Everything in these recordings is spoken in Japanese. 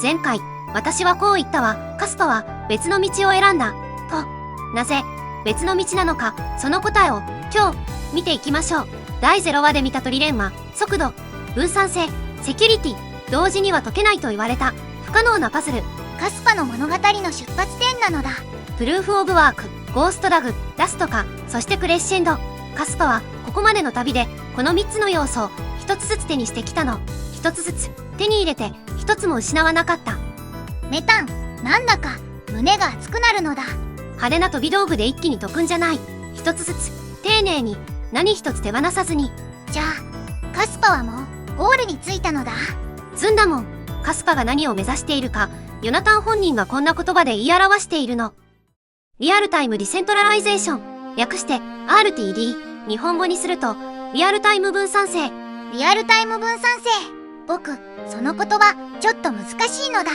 前回、私はこう言ったわ。カスパは別の道を選んだ。と。なぜ、別の道なのか、その答えを今日、見ていきましょう。第0話で見たトリレンマ、速度、分散性、セキュリティ、同時には解けないと言われた、不可能なパズル。カスパの物語の出発点なのだ。プルーフ・オブ・ワーク、ゴースト・ダグ、ラストか、そしてクレッシェンド。カスパは、ここまでの旅で、この3つの要素を、1つずつ手にしてきたの。1つずつ、手に入れて、1つも失わなかった。メタン、なんだか、胸が熱くなるのだ。派手な飛び道具で一気に解くんじゃない。1つずつ、丁寧に、何一つ手放さずに。じゃあ、カスパはもう、ゴールに着いたのだ。ずんだもん。カスパが何を目指しているか、ヨナタン本人がこんな言葉で言い表しているの。リアルタイムディセントラライゼーション。略して RTD。日本語にすると、リアルタイム分散性。リアルタイム分散性。僕、その言葉、ちょっと難しいのだ。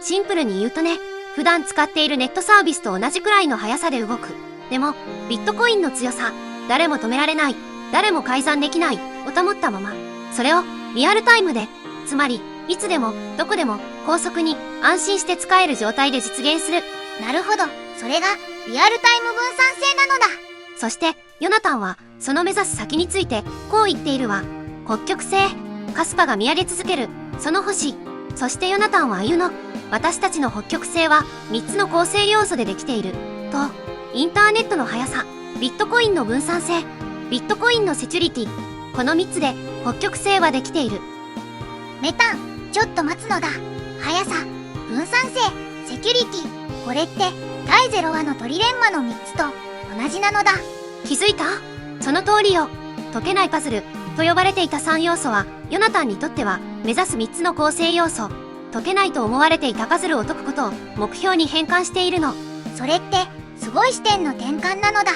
シンプルに言うとね、普段使っているネットサービスと同じくらいの速さで動く。でも、ビットコインの強さ、誰も止められない、誰も改ざんできない、を保ったまま。それを、リアルタイムで、つまり、いつでも、どこでも、高速に、安心して使える状態で実現する。なるほど、それが、リアルタイム分散性なのだ。そして、ヨナタンは、その目指す先について、こう言っているわ。北極星。カスパが見上げ続ける、その星。そしてヨナタンは言うの。私たちの北極星は、3つの構成要素でできている。と、インターネットの速さ、ビットコインの分散性、ビットコインのセキュリティ。この3つで、北極星はできている。メタン、ちょっと待つのだ。速さ、分散性、セキュリティ。これって、第0話のトリレンマの3つと、同じなのだ。気づいた？その通りよ。解けないパズル、と呼ばれていた3要素は、ヨナタンにとっては、目指す3つの構成要素。解けないと思われていたパズルを解くことを目標に変換しているの。それって、すごい視点の転換なのだ。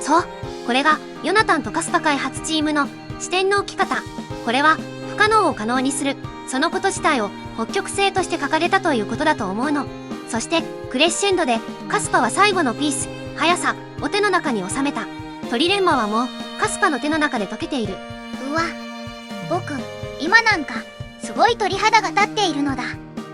そう。これが、ヨナタンとカスパ開発チームの視点の置き方。これは、不可能を可能にする。そのこと自体を北極星として掲げたということだと思うの。そして、クレッシェンドで、カスパは最後のピース、速さ、を手の中に収めた。トリレンマはもう、カスパの手の中で解けている。うわ、僕、今なんか、すごい鳥肌が立っているのだ。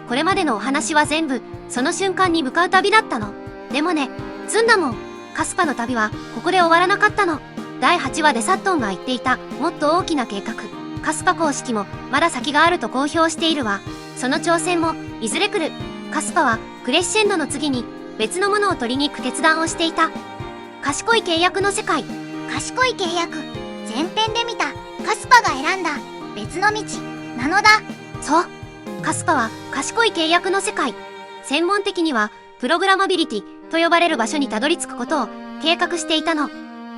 これまでのお話は全部、その瞬間に向かう旅だったの。でもね、ずんだもん。カスパの旅は、ここで終わらなかったの。第8話でサットンが言っていた、もっと大きな計画。カスパ公式も、まだ先があると公表しているわ。その挑戦も、いずれ来る。カスパは、クレッシェンドの次に、別のものを取りに行く決断をしていた。賢い契約の世界。賢い契約。前編で見た、カスパが選んだ、別の道、なのだ。そう。カスパは、賢い契約の世界。専門的には、プログラマビリティと呼ばれる場所にたどり着くことを計画していたの。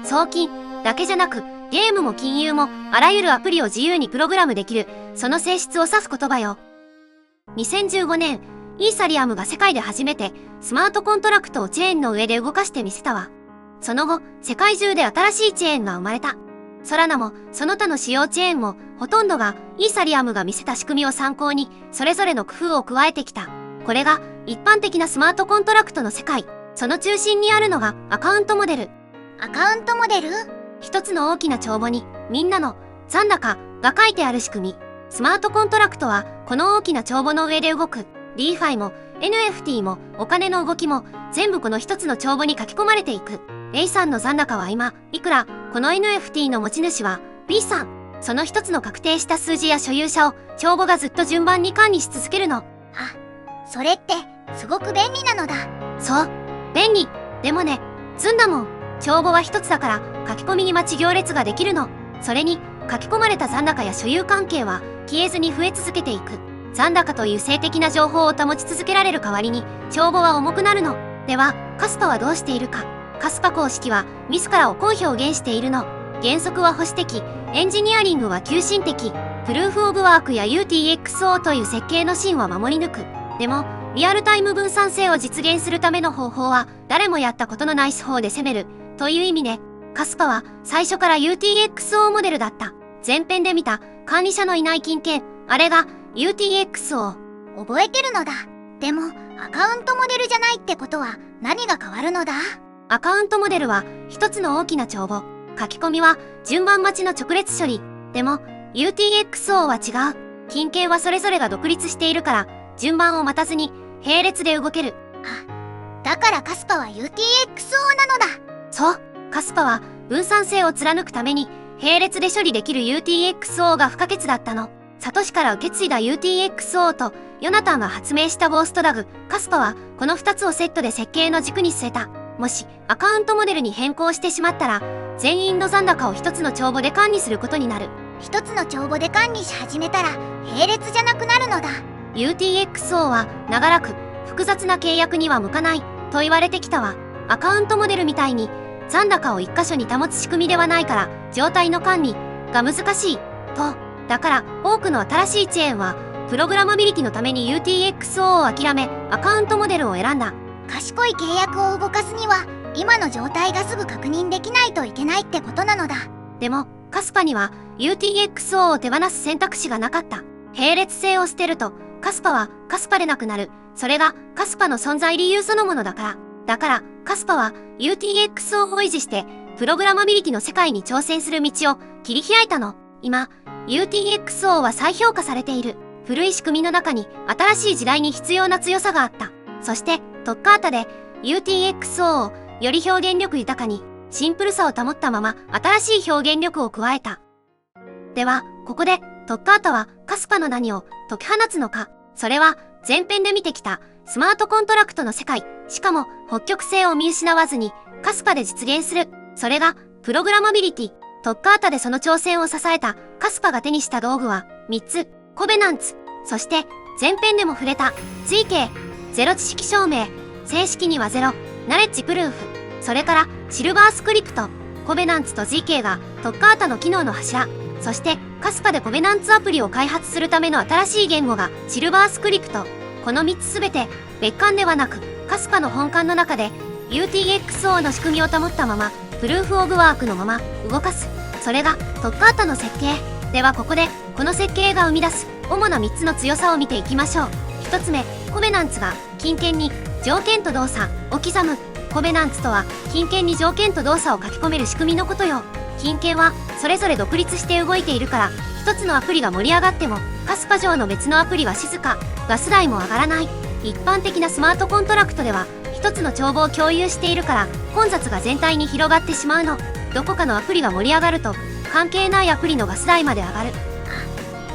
送金だけじゃなく、ゲームも金融もあらゆるアプリを自由にプログラムできる、その性質を指す言葉よ。2015年、イーサリアムが世界で初めてスマートコントラクトをチェーンの上で動かしてみせたわ。その後、世界中で新しいチェーンが生まれた。ソラナもその他の主要チェーンもほとんどがイーサリアムが見せた仕組みを参考にそれぞれの工夫を加えてきた。これが一般的なスマートコントラクトの世界。その中心にあるのがアカウントモデル。アカウントモデル？一つの大きな帳簿にみんなの残高が書いてある仕組み。スマートコントラクトはこの大きな帳簿の上で動く。DeFi も NFT もお金の動きも全部この一つの帳簿に書き込まれていく。A さんの残高は今いくら？この NFT の持ち主は B さん。その一つの確定した数字や所有者を帳簿がずっと順番に管理し続けるの。あ、それってすごく便利なのだ。そう、便利。でもね、ずんだもん。帳簿は一つだから書き込みに待ち行列ができるの。それに書き込まれた残高や所有関係は消えずに増え続けていく。残高という性的な情報を保ち続けられる代わりに帳簿は重くなるの。では、カスパはどうしているか。カスパ公式は自らをこう表現しているの。原則は保守的、エンジニアリングは急進的、プルーフオブワークや UTXO という設計の芯は守り抜く。でも、リアルタイム分散性を実現するための方法は誰もやったことのない手法で攻めるという意味ね。カスパは最初から UTXO モデルだった。前編で見た管理者のいない金券、あれが UTXO。覚えてるのだ。でも、アカウントモデルじゃないってことは何が変わるのだ？アカウントモデルは一つの大きな帳簿。書き込みは順番待ちの直列処理。でも UTXO は違う。金券はそれぞれが独立しているから順番を待たずに並列で動ける。だからカスパは UTXO なのだ。そう、カスパは分散性を貫くために並列で処理できる UTXO が不可欠だったの。サトシから受け継いだ UTXO とヨナタンが発明したゴーストダグ、カスパはこの2つをセットで設計の軸に据えた。もしアカウントモデルに変更してしまったら、全員の残高を1つの帳簿で管理することになる。一つの帳簿で管理し始めたら並列じゃなくなるのだ。 UTXO は長らく複雑な契約には向かないと言われてきたわ。アカウントモデルみたいに残高を1箇所に保つ仕組みではないから状態の管理が難しいと。だから多くの新しいチェーンはプログラマビリティのために UTXO を諦めアカウントモデルを選んだ。賢い契約を動かすには今の状態がすぐ確認できないといけないってことなのだ。でもカスパには UTXO を手放す選択肢がなかった。並列性を捨てるとカスパはカスパでなくなる。それがカスパの存在理由そのものだから。だからカスパは UTXO を維持してプログラマビリティの世界に挑戦する道を切り開いたの。今 UTXO は再評価されている。古い仕組みの中に新しい時代に必要な強さがあった。そして特化型で UTXO をより表現力豊かにシンプルさを保ったまま新しい表現力を加えた。ではここで特化型はカスパの何を解き放つのか。それは前編で見てきたスマートコントラクトの世界、しかも北極星を見失わずにカスパで実現する。それがプログラマビリティ。特化型でその挑戦を支えたカスパが手にした道具は3つ。コベナンツ、そして前編でも触れた追形、ゼロ知識証明、正式にはゼロ、ナレッジプルーフ、それからシルバースクリプト。コベナンツと GK が特化型の機能の柱。そしてカスパでコベナンツアプリを開発するための新しい言語がシルバースクリプト。この3つすべて別館ではなくカスパの本館の中で UTXO の仕組みを保ったままプルーフオブワークのまま動かす。それが特化型の設計。ではここでこの設計が生み出す主な3つの強さを見ていきましょう。1つ目、コベナンツが金券に条件と動作を刻む。コベナンツとは金券に条件と動作を書き込める仕組みのことよ。金券はそれぞれ独立して動いているから一つのアプリが盛り上がってもカスパ上の別のアプリは静か、ガス代も上がらない。一般的なスマートコントラクトでは一つの帳簿を共有しているから混雑が全体に広がってしまうの。どこかのアプリが盛り上がると関係ないアプリのガス代まで上がる。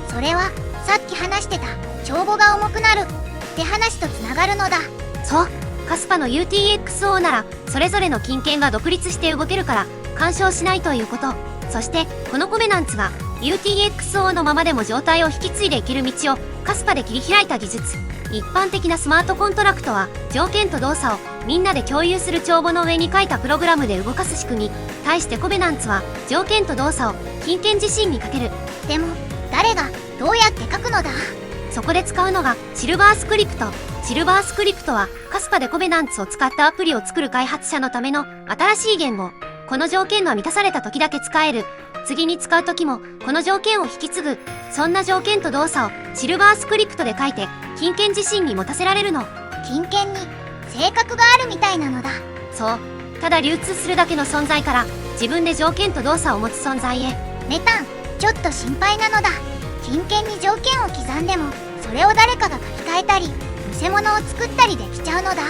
それはさっき話してた帳簿が重くなるって話とつながるのだ。そう、カスパの UTXO ならそれぞれの金券が独立して動けるから干渉しないということ。そしてこのコベナンツが UTXO のままでも状態を引き継いでいける道をカスパで切り開いた技術。一般的なスマートコントラクトは条件と動作をみんなで共有する帳簿の上に書いたプログラムで動かす仕組み。対してコベナンツは条件と動作を金券自身にかける。でも誰がどうやって書くのだ。そこで使うのがシルバースクリプト。シルバースクリプトはカスパでコベナンツを使ったアプリを作る開発者のための新しい言語。この条件が満たされた時だけ使える。次に使う時もこの条件を引き継ぐ。そんな条件と動作をシルバースクリプトで書いて金券自身に持たせられるの。金券に性格があるみたいなのだ。そう、ただ流通するだけの存在から自分で条件と動作を持つ存在へ。メタン、ちょっと心配なのだ。金券に条件を刻んでもそれを誰かが書き換えたり偽物を作ったりできちゃうのだ。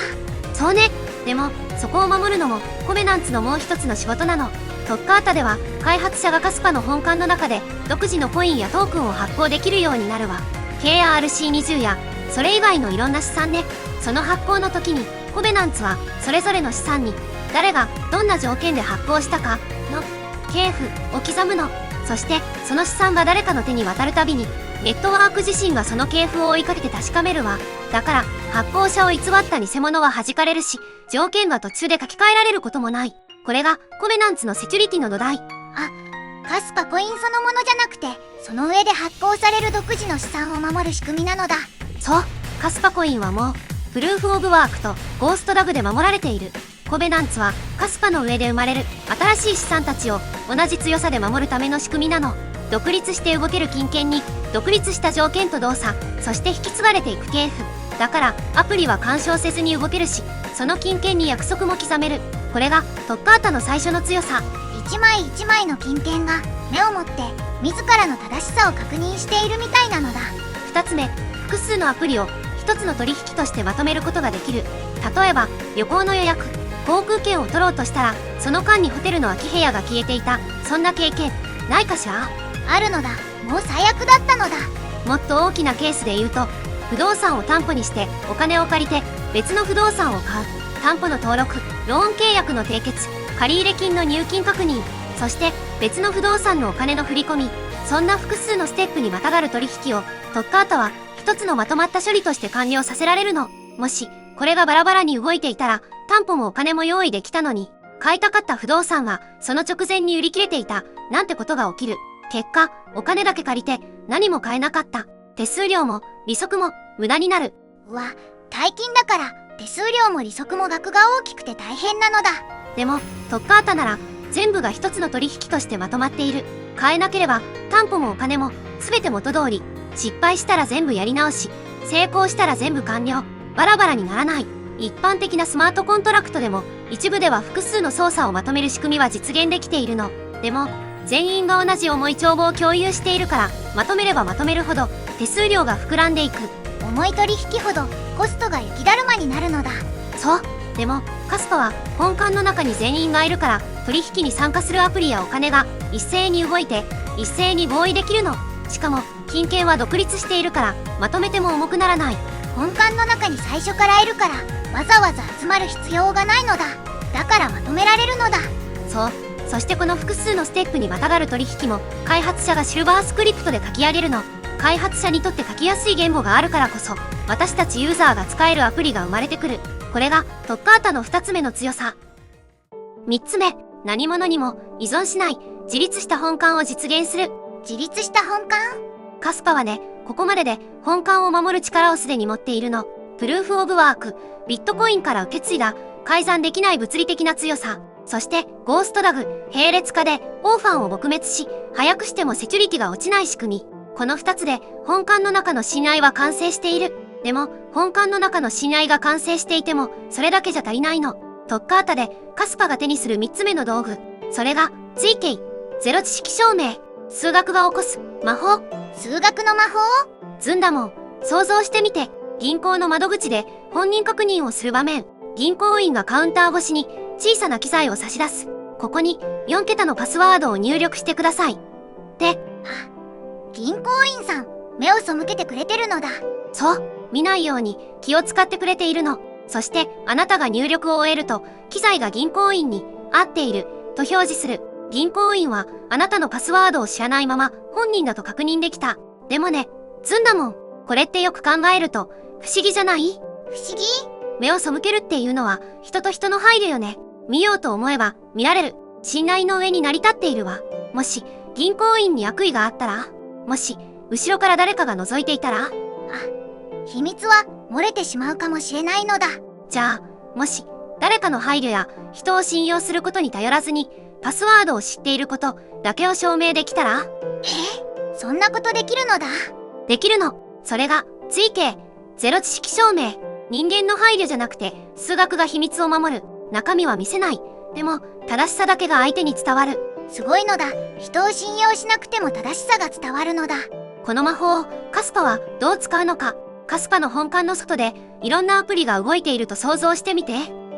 そうね。でもそこを守るのもコベナンツのもう一つの仕事なの。特化型では開発者がカスパの本館の中で独自のコインやトークンを発行できるようになるわ。 KRC20 やそれ以外のいろんな資産ね。その発行の時にコベナンツはそれぞれの資産に誰がどんな条件で発行したかの系譜を刻むの。そしてその資産が誰かの手に渡るたびにネットワーク自身がその系譜を追いかけて確かめるわ。だから発行者を偽った偽物は弾かれるし条件が途中で書き換えられることもない。これがコベナンツのセキュリティの土台。カスパコインそのものじゃなくてその上で発行される独自の資産を守る仕組みなのだ。そう、カスパコインはもうプルーフオブワークとゴーストダグで守られている。コベナンツはカスパの上で生まれる新しい資産たちを同じ強さで守るための仕組みなの。独立して動ける金券に独立した条件と動作、そして引き継がれていく系譜。だからアプリは干渉せずに動けるしその金券に約束も刻める。これが特化型の最初の強さ。一枚一枚の金券が目を持って自らの正しさを確認しているみたいなのだ。2つ目、複数のアプリを一つの取引としてまとめることができる。例えば旅行の予約、航空券を取ろうとしたらその間にホテルの空き部屋が消えていた。そんな経験ないかしら？あるのだ。もう最悪だったのだ。もっと大きなケースで言うと、不動産を担保にしてお金を借りて別の不動産を買う、担保の登録、ローン契約の締結、借入金の入金確認、そして別の不動産のお金の振り込み、そんな複数のステップにまたがる取引を特化後は一つのまとまった処理として完了させられるの。もしこれがバラバラに動いていたら、担保もお金も用意できたのに、買いたかった不動産はその直前に売り切れていたなんてことが起きる。結果お金だけ借りて何も買えなかった。手数料も利息も無駄になる。大金だから手数料も利息も額が大きくて大変なのだ。でも特化なら全部が一つの取引としてまとまっている。買えなければ担保もお金も全て元通り、失敗したら全部やり直し、成功したら全部完了、バラバラにならない。一般的なスマートコントラクトでも一部では複数の操作をまとめる仕組みは実現できているの。でも全員が同じ重い帳簿を共有しているから、まとめればまとめるほど手数料が膨らんでいく。重い取引ほどコストが雪だるまになるのだ。そう。でもカスパは本館の中に全員がいるから、取引に参加するアプリやお金が一斉に動いて一斉に合意できるの。しかも金券は独立しているからまとめても重くならない。本館の中に最初からいるからわざわざ集まる必要がないのだ。だからまとめられるのだ。そう。そしてこの複数のステップにまたがる取引も開発者がシルバースクリプトで書き上げるの。開発者にとって書きやすい言語があるからこそ、私たちユーザーが使えるアプリが生まれてくる。これが特化型の2つ目の強さ。3つ目、何者にも依存しない自立した本館を実現する。自立した本館？カスパはね、ここまでで本館を守る力をすでに持っているの。プルーフオブワーク、ビットコインから受け継いだ改ざんできない物理的な強さ。そしてゴーストダグ、並列化でオーファンを撲滅し、早くしてもセキュリティが落ちない仕組み。この2つで本館の中の信頼は完成している。でも本館の中の信頼が完成していてもそれだけじゃ足りないの。特化型でカスパが手にする3つ目の道具、それが追形、ゼロ知識証明。数学が起こす魔法。数学の魔法？ずんだもん。想像してみて。銀行の窓口で本人確認をする場面。銀行員がカウンター越しに小さな機材を差し出す。ここに4桁のパスワードを入力してください。って。銀行員さん、目を背けてくれてるのだ。そう。見ないように気を使ってくれているの。そしてあなたが入力を終えると、機材が銀行員に合っていると表示する。銀行員はあなたのパスワードを知らないまま本人だと確認できた。でもね、ずんだもん。これってよく考えると不思議じゃない？不思議？目を背けるっていうのは人と人の配慮よね。見ようと思えば見られる。信頼の上に成り立っているわ。もし銀行員に悪意があったら、もし後ろから誰かが覗いていたら、秘密は漏れてしまうかもしれないのだ。じゃあもし誰かの配慮や人を信用することに頼らずにパスワードを知っていることだけを証明できたら、そんなことできるのだ。できるの。それが追形、ゼロ知識証明。人間の配慮じゃなくて数学が秘密を守る。中身は見せない。でも正しさだけが相手に伝わる。すごいのだ。人を信用しなくても正しさが伝わるのだ。この魔法をカスパはどう使うのか。カスパの本館の外でいろんなアプリが動いていると想像してみて。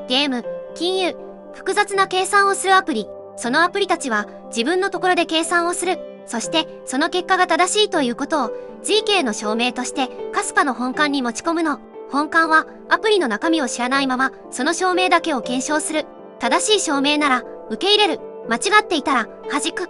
ゲーム、金融、複雑な計算をするアプリ。そのアプリたちは自分のところで計算をする。そしてその結果が正しいということを追形の証明としてカスパの本館に持ち込むの。本館はアプリの中身を知らないままその証明だけを検証する。正しい証明なら受け入れる。間違っていたら弾く。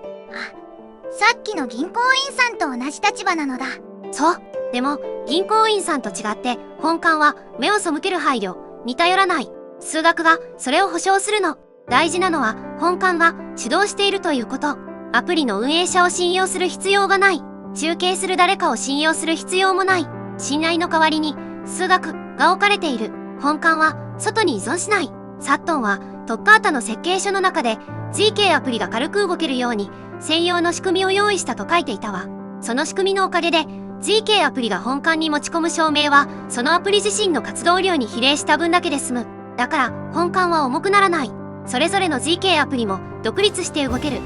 さっきの銀行員さんと同じ立場なのだ。そう。でも銀行員さんと違って本館は目を背ける配慮に頼らない。数学がそれを保証するの。大事なのは本館が主導しているということ。アプリの運営者を信用する必要がない。中継する誰かを信用する必要もない。信頼の代わりに数学が置かれている。本館は外に依存しない。サットンは特化型の設計書の中で追形アプリが軽く動けるように専用の仕組みを用意したと書いていたわ。その仕組みのおかげで追形アプリが本館に持ち込む証明はそのアプリ自身の活動量に比例した分だけで済む。だから本館は重くならない。それぞれの追形アプリも独立して動ける。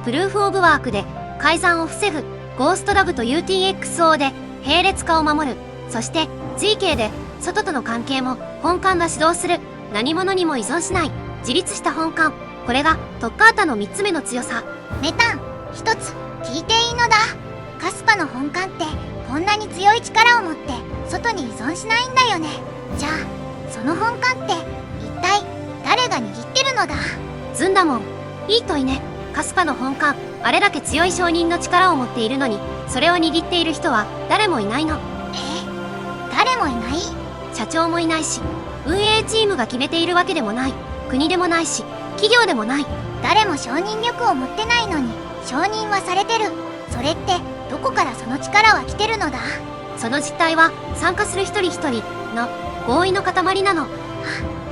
プルーフオブワークで改ざんを防ぐ。ゴーストダグと UTXO で並列化を守る。そして追形で、外との関係も本館が主導する。何者にも依存しない。自立した本館。これがトッカータの3つ目の強さ。メタン、一つ聞いていいのだ。カスパの本館ってこんなに強い力を持って外に依存しないんだよね。じゃあその本館って一体誰が握ってるのだ？ずんだもん。いい問いね。カスパの本館、あれだけ強い証人の力を持っているのに、それを握っている人は誰もいないの。誰もいない？社長もいないし、運営チームが決めているわけでもない。国でもないし、企業でもない。誰も承認力を持ってないのに承認はされてる。それってどこからその力は来てるのだ？その実態は参加する一人一人の合意の塊なの。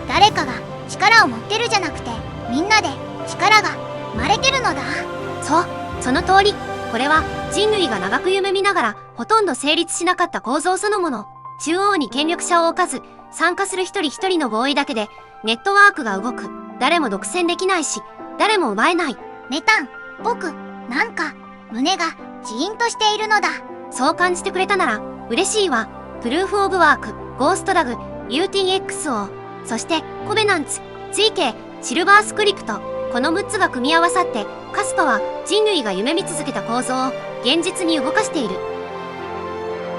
誰かが力を持ってるじゃなくて、みんなで力が生まれてるのだ。そう、その通り。これは人類が長く夢見ながらほとんど成立しなかった構造そのもの。中央に権力者を置かず、参加する一人一人の合意だけでネットワークが動く。誰も独占できないし、誰も奪えない。メタン、僕なんか胸がジーンとしているのだ。そう感じてくれたなら嬉しいわ。プルーフオブワーク、ゴーストラグ、UTXO、そしてコベナンツ、追形、シルバースクリプト。この6つが組み合わさって、カスパは人類が夢見続けた構造を現実に動かしている。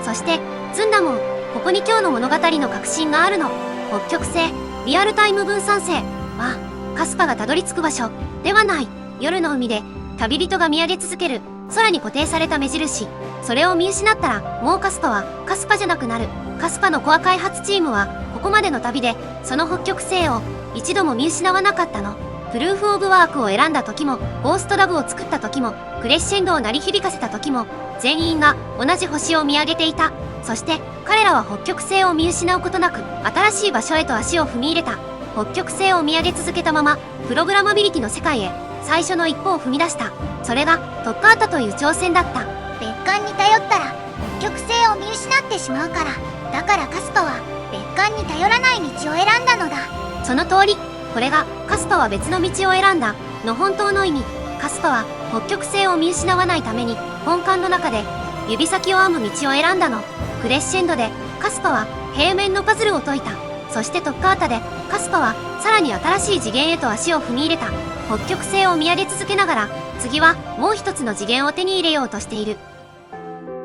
そしてずんだもん、ここに今日の物語の核心があるの。北極星、リアルタイム分散星はカスパがたどり着く場所ではない。夜の海で旅人が見上げ続ける空に固定された目印。それを見失ったらもうカスパはカスパじゃなくなる。カスパのコア開発チームはここまでの旅でその北極星を一度も見失わなかったの。プルーフオブワークを選んだ時も、ゴーストラブを作った時も、クレッシェンドを鳴り響かせた時も、全員が同じ星を見上げていた。そして彼らは北極星を見失うことなく新しい場所へと足を踏み入れた。北極星を見上げ続けたままプログラマビリティの世界へ最初の一歩を踏み出した。それがトッカータという挑戦だった。別館に頼ったら北極星を見失ってしまうから、だからカスパは別館に頼らない道を選んだのだ。その通り。これがカスパは別の道を選んだの本当の意味。カスパは北極星を見失わないために本館の中で指先を編む道を選んだの。クレッシェンドでカスパは平面のパズルを解いた。そしてトッカータでカスパはさらに新しい次元へと足を踏み入れた。北極星を見上げ続けながら次はもう一つの次元を手に入れようとしている。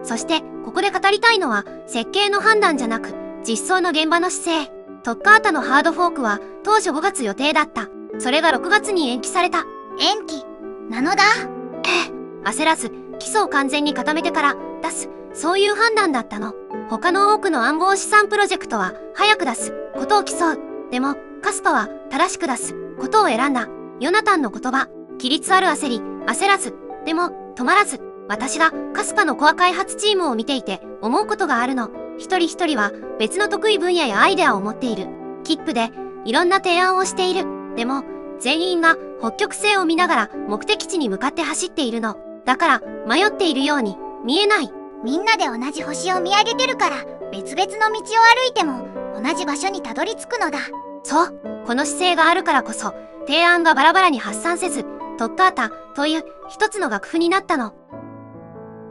そしてここで語りたいのは設計の判断じゃなく実装の現場の姿勢。トッカータのハードフォークは当初5月予定だった。それが6月に延期された。延期なのだ。焦らず基礎を完全に固めてから出す、そういう判断だったの。他の多くの暗号資産プロジェクトは早く出すことを競う。でもカスパは正しく出すことを選んだ。ヨナタンの言葉、規律ある焦り、焦らず、でも止まらず。私がカスパのコア開発チームを見ていて思うことがあるの。一人一人は別の得意分野やアイデアを持っている。キップでいろんな提案をしている。でも全員が北極星を見ながら目的地に向かって走っているの。だから迷っているように見えない。みんなで同じ星を見上げてるから別々の道を歩いても同じ場所にたどり着くのだ。そう、この姿勢があるからこそ提案がバラバラに発散せずトッカータという一つの楽譜になったの。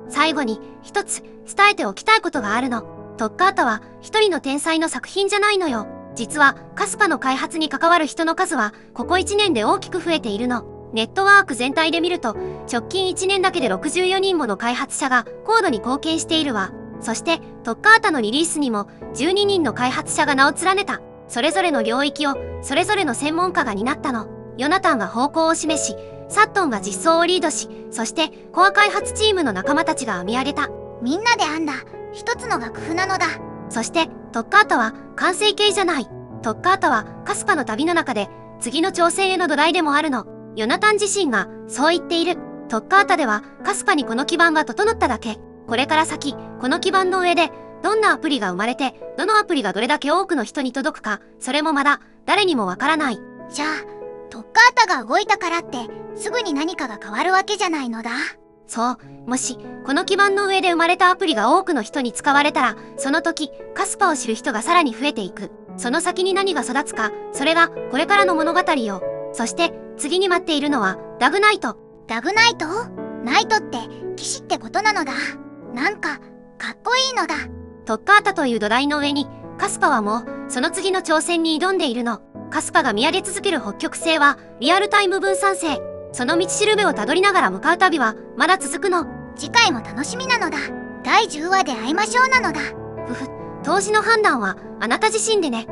最後に一つ伝えておきたいことがあるの。トッカータは一人の天才の作品じゃないのよ。実はカスパの開発に関わる人の数はここ1年で大きく増えているの。ネットワーク全体で見ると直近1年だけで64人もの開発者がコードに貢献しているわ。そしてトッカータのリリースにも12人の開発者が名を連ねた。それぞれの領域をそれぞれの専門家が担ったの。ヨナタンが方向を示し、サットンが実装をリードし、そしてコア開発チームの仲間たちが編み上げた。みんなで編んだ一つの楽譜なのだ。そしてトッカータは完成形じゃない。トッカータはカスパの旅の中で次の挑戦への土台でもあるの。ヨナタン自身がそう言っている。トッカータではカスパにこの基盤が整っただけ。これから先この基盤の上でどんなアプリが生まれて、どのアプリがどれだけ多くの人に届くか、それもまだ誰にもわからない。じゃあトッカータが動いたからってすぐに何かが変わるわけじゃないのだ。そう、もしこの基盤の上で生まれたアプリが多くの人に使われたら、その時カスパを知る人がさらに増えていく。その先に何が育つか、それがこれからの物語よ。そして次に待っているのはダグナイト。ダグナイト？ナイトって騎士ってことなのだ。なんかかっこいいのだ。トッカータという土台の上に、カスパはもう、その次の挑戦に挑んでいるの。カスパが見上げ続ける北極星は、リアルタイム分散星。その道しるべをたどりながら向かう旅は、まだ続くの。次回も楽しみなのだ。第10話で会いましょうなのだ。ふふ、当時の判断は、あなた自身でね。